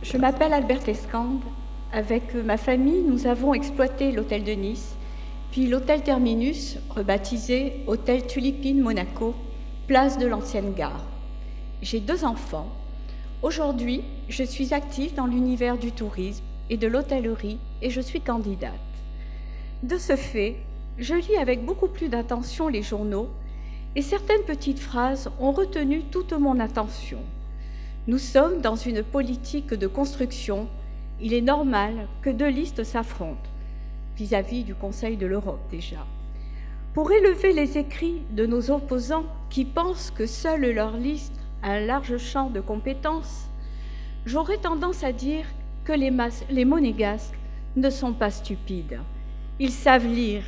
Je m'appelle Alberte Escande. Avec ma famille, nous avons exploité l'hôtel de Nice, puis l'hôtel Terminus, rebaptisé Hôtel Tulipine Monaco, place de l'ancienne gare. J'ai 2 enfants. Aujourd'hui, je suis active dans l'univers du tourisme et de l'hôtellerie et je suis candidate. De ce fait, je lis avec beaucoup plus d'attention les journaux et certaines petites phrases ont retenu toute mon attention. Nous sommes dans une politique de construction. Il est normal que 2 listes s'affrontent, vis-à-vis du Conseil de l'Europe déjà. Pour élever les écrits de nos opposants qui pensent que seule leur liste a un large champ de compétences, j'aurais tendance à dire que les monégasques ne sont pas stupides. Ils savent lire,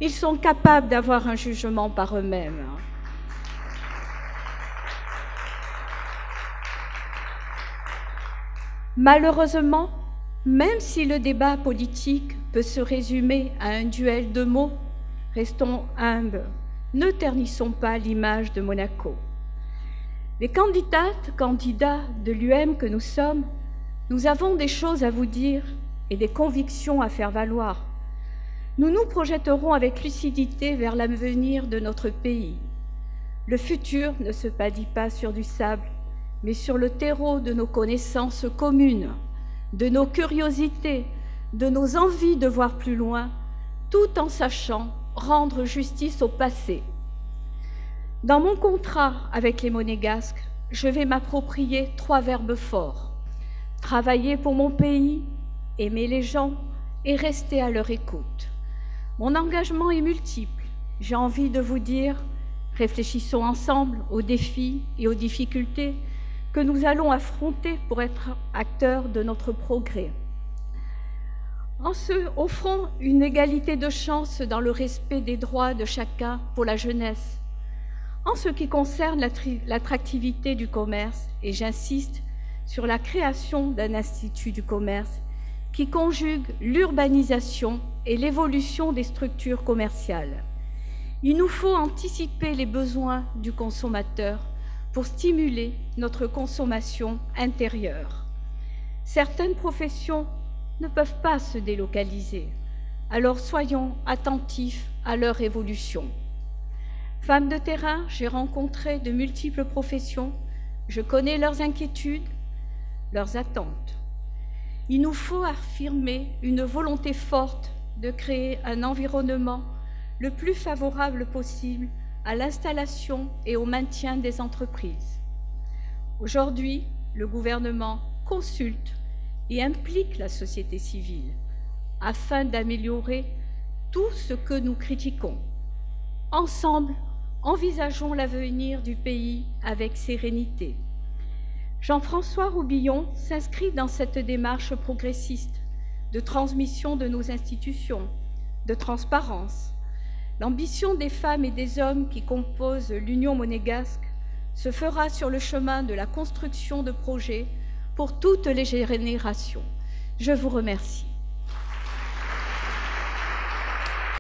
ils sont capables d'avoir un jugement par eux-mêmes. Malheureusement, même si le débat politique peut se résumer à un duel de mots, restons humbles, ne ternissons pas l'image de Monaco. Les candidats de l'UM que nous sommes, nous avons des choses à vous dire et des convictions à faire valoir. Nous nous projetterons avec lucidité vers l'avenir de notre pays. Le futur ne se bâtit pas sur du sable, mais sur le terreau de nos connaissances communes, de nos curiosités, de nos envies de voir plus loin, tout en sachant rendre justice au passé. Dans mon contrat avec les Monégasques, je vais m'approprier 3 verbes forts: travailler pour mon pays, aimer les gens et rester à leur écoute. Mon engagement est multiple. J'ai envie de vous dire, réfléchissons ensemble aux défis et aux difficultés que nous allons affronter pour être acteurs de notre progrès. En se offrant une égalité de chance dans le respect des droits de chacun pour la jeunesse. En ce qui concerne l'attractivité du commerce, et j'insiste sur la création d'un institut du commerce qui conjugue l'urbanisation et l'évolution des structures commerciales. Il nous faut anticiper les besoins du consommateur pour stimuler notre consommation intérieure. Certaines professions ne peuvent pas se délocaliser, alors soyons attentifs à leur évolution. Femme de terrain, j'ai rencontré de multiples professions, je connais leurs inquiétudes, leurs attentes. Il nous faut affirmer une volonté forte de créer un environnement le plus favorable possible à l'installation et au maintien des entreprises. Aujourd'hui, le gouvernement consulte et implique la société civile afin d'améliorer tout ce que nous critiquons. Ensemble, envisageons l'avenir du pays avec sérénité. Jean-François Roubillon s'inscrit dans cette démarche progressiste de transmission de nos institutions, de transparence. L'ambition des femmes et des hommes qui composent l'Union monégasque se fera sur le chemin de la construction de projets pour toutes les générations. Je vous remercie.